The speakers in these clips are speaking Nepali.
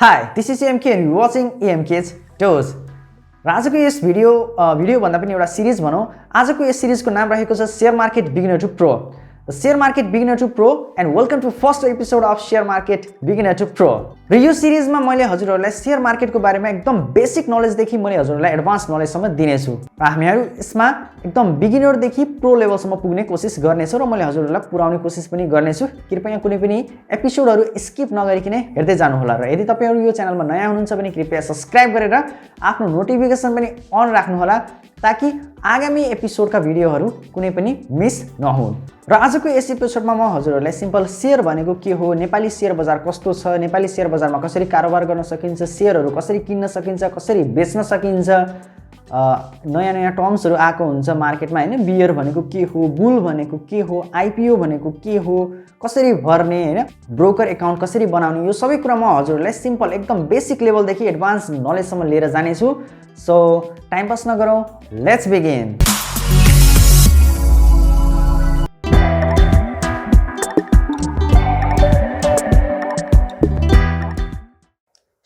Hi, this is EMK and you're watching EMK's Dose. र आजको यस भिडियो भन्दा पनि एउटा सिरिज भनौं। आजको यस सिरिजको नाम रहेको छ share market beginner to pro. The Share Market Beginner to Pro and welcome to first episode of Share Market Beginner to Pro. र यो सिरिजमा मैले हजुरहरुलाई शेयर मार्केटको बारेमा एकदम बेसिक नलेज देखि मैले हजुरहरुलाई एडभान्स नलेज सम्म दिने छु। र हामीहरु यसमा एकदम बिगिनर देखि प्रो लेभल सम्म पुग्ने कोसिस गर्ने छौं र मैले हजुरहरुलाई पुर्याउने कोसिस पनि गर्ने छु। कृपया कुनै पनि एपिसोडहरु स्किप नगरिकिन हेर्दै जानु होला र यदि तपाईहरु यो च्यानलमा नयाँ हुनुहुन्छ भने कृपया सब्स्क्राइब गरेर आफ्नो नोटिफिकेसन पनि अन राख्नु होला ताकि आगामी एपिसोडका भिडियोहरु कुनै पनि मिस नहुन्। र आजको यस एपिसोडमा म हजुरहरुलाई सिम्पल शेयर भनेको के हो, नेपाली शेयर बजार कस्तो छ, नेपाली शेयर बजारमा कसरी कारोबार गर्न सकिन्छ, शेयरहरु कसरी किन्न सकिन्छ, कसरी बेच्न सकिन्छ, नयाँ टर्म्सहरु आएको हुन्छ मार्केटमा हैन, बियर भनेको के हो, बुल भनेको के हो, आईपीओ भनेको के हो, कसरी भर्ने हैन, ब्रोकर अकाउन्ट कसरी बनाउने, यो सबै कुरा म हजुरहरुलाई सिम्पल एकदम बेसिक लेभल देखि एडभान्स नलेज सम्म लिएर जाने छु। सो टाइम पास नगरौं, लेट्स बिगिन।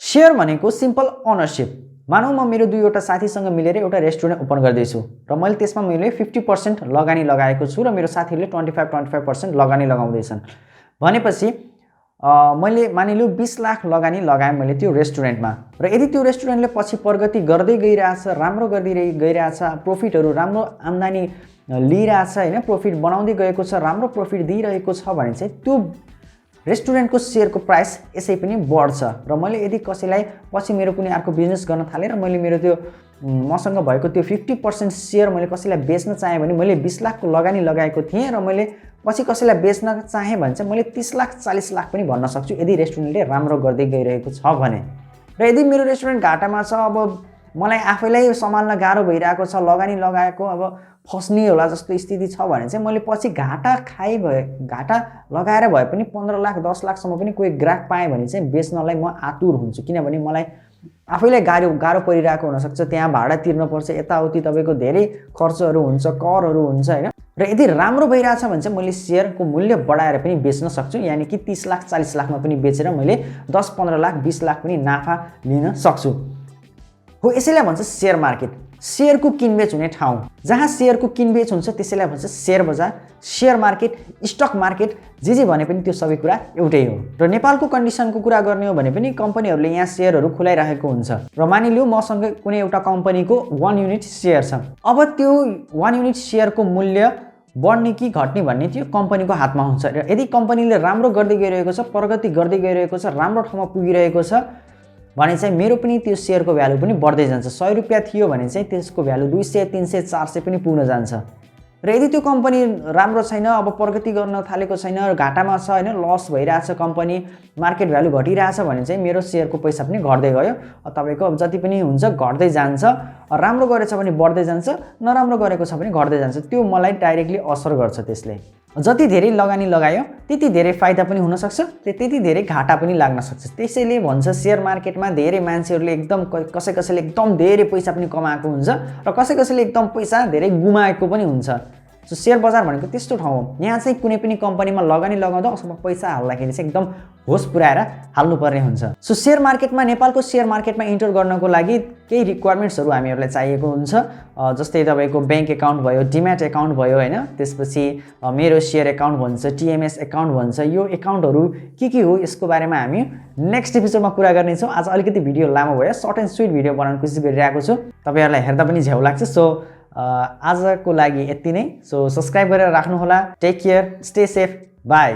शेयर भनेको सिम्पल ओनरशिप। मानौ म मेरो दुईवटा साथीसँग मिलेर एउटा रेस्टुरेन्ट ओपन गर्दै छु र मैले त्यसमा मैले 50% लगानी लगाएको छु र मेरो साथीहरूले 25% लगानी लगाउँदैछन् भनेपछि मैले मानिलियो 20 लाख लगानी लगाएँ मैले त्यो रेस्टुरेन्टमा र यदि त्यो रेस्टुरेन्टले पछि प्रगति गर्दै गइरहेछ, राम्रो गर्दै गइरहेछ, प्रॉफिटहरु राम्रो आम्दानी लिइरहेछ हैन, प्रॉफिट बनाउँदै गएको छ, राम्रो प्रॉफिट दिइरहेको छ भने चाहिँ त्यो रेस्टुरेन्टको शेयरको प्राइस यसै पनि बढ्छ र मैले यदि कसैलाई पछि मेरो कुनै अर्को बिजनेस गर्न थाले र मैले मेरो त्यो मसँग भएको त्यो 50% शेयर मैले कसैलाई बेच्न चाहे भने मैले 20 लाखको लगानी लगाएको थिएँ र मैले पछि कसैलाई बेच्न चाहे भने चाहिँ मैले 30 लाख 40 लाख पनि भन्न सक्छु यदि रेस्टुरेन्टले राम्रो गर्दै गइरहेको छ भने। र यदि मेरो रेस्टुरेन्ट घाटामा छ, अब मलाई आफैलाई सम्हाल्न गाह्रो भइरहेको छ, लगानी लगाएको अब फस्ने होला जस्तो स्थिति छ भने चाहिँ मैले पछि घाटा लगाएर भए पनि 15 लाख 10 लाख सम्म पनि कोही ग्राहक पाए भने चाहिँ बेच्नलाई म आतुर हुन्छु, किनभने मलाई आफैलाई गाह्रो परिरहेको हुन सक्छ, त्यहाँ भाडा तिर्न पर्छ, यताउति तपाईको धेरै खर्चहरु हुन्छ, करहरु हुन्छ हैन। र यदि राम्रो भइराछ भने चाहिँ मैले शेयरको मूल्य बढाएर पनि बेच्न सक्छु, यानी कि 30 लाख 40 लाखमा पनि बेचेर मैले 10 15 लाख 20 लाख पनि नाफा लिन सक्छु। हो यसैलाई भन्छ शेयर मार्केट, शेयरको किनबेच हुने ठाउँ। जहाँ शेयरको किनबेच हुन्छ त्यसैलाई भन्छ शेयर बजार, शेयर मार्केट, स्टक मार्केट, जे भने पनि त्यो सबै कुरा एउटै हो। र नेपालको कन्डिसनको कुरा गर्ने हो भने पनि कम्पनीहरुले यहाँ शेयरहरु खुलाइराखेको हुन्छ र मानिलियो मसँग कुनै एउटा कम्पनीको 1 युनिट शेयर छ। अब त्यो 1 युनिट शेयरको मूल्य बढ्ने कि घट्ने भन्ने त्यो कम्पनीको हातमा हुन्छ र यदि कम्पनीले राम्रो गर्दै गइरहेको छ, प्रगति गर्दै गइरहेको छ, राम्रो ठाउँमा पुगिरहेको छ भने चाहिँ मेरो पनि त्यो शेयरको भ्यालु पनि बढ्दै जान्छ। 100 रुपैयाँ थियो भने चाहिँ त्यसको भ्यालु 200 300 400 पनि पुग्न जान्छ। र यदि त्यो कम्पनी राम्रो छैन, अब प्रगति गर्न थालेको छैन, घाटामा छ हैन, लस भइरहेछ, कम्पनी मार्केट भ्यालु घटिरहेछ भने चाहिँ मेरो शेयरको पैसा पनि घट्दै गयो। तपाईको अब जति पनि हुन्छ घट्दै जान्छ, राम्रो गरेछ भने बढ्दै जान्छ, नराम्रो गरेको छ भने घट्दै जान्छ। त्यो मलाई डाइरेक्टली असर गर्छ। त्यसले जति धेरै लगानी लगायो त्यति धेरै फाइदा पनि हुन सक्छ, त्यति धेरै घाटा पनि लाग्न सक्छ। त्यसैले भन्छ शेयर मार्केटमा धेरै मान्छेहरुले एकदम कसैले एकदम धेरै पैसा पनि कमाएको हुन्छ र कसैले एकदम पैसा धेरै गुमाएको पनि हुन्छ। सो शेयर बजार भनेको त्यस्तो ठाउँ हो। यहाँ चाहिँ कुनै पनि कम्पनीमा लगानी लगाउँदा अथवा पैसा हाल्दाखेरि चाहिँ एकदम होस पुर्याएर हाल्नु पर्ने हुन्छ। सो शेयर मार्केटमा, नेपालको शेयर मार्केटमा इन्टर गर्नको लागि केही रिक्वायरमेन्ट्सहरु हामीहरुलाई चाहिएको हुन्छ। जस्तै तपाईको बैंक अकाउन्ट भयो, डिम्याट अकाउन्ट भयो हैन, त्यसपछि मेरो शेयर अकाउन्ट भन्छ, टीएमएस अकाउन्ट भन्छ। यो अकाउन्टहरु के हो यसको बारेमा हामी नेक्स्ट एपिसोडमा कुरा गर्ने छौं। आज अलिकति भिडियो लामो भयो, सर्ट एन्ड स्वीट भिडियो बनाउन कोसिस गरिरहेको छु, तपाईहरुलाई हेर्दा पनि झ्याउ लाग्छ। सो आजको लागि यति नै। सो सब्स्क्राइब गरेर राख्नु होला। Take care, stay safe, by.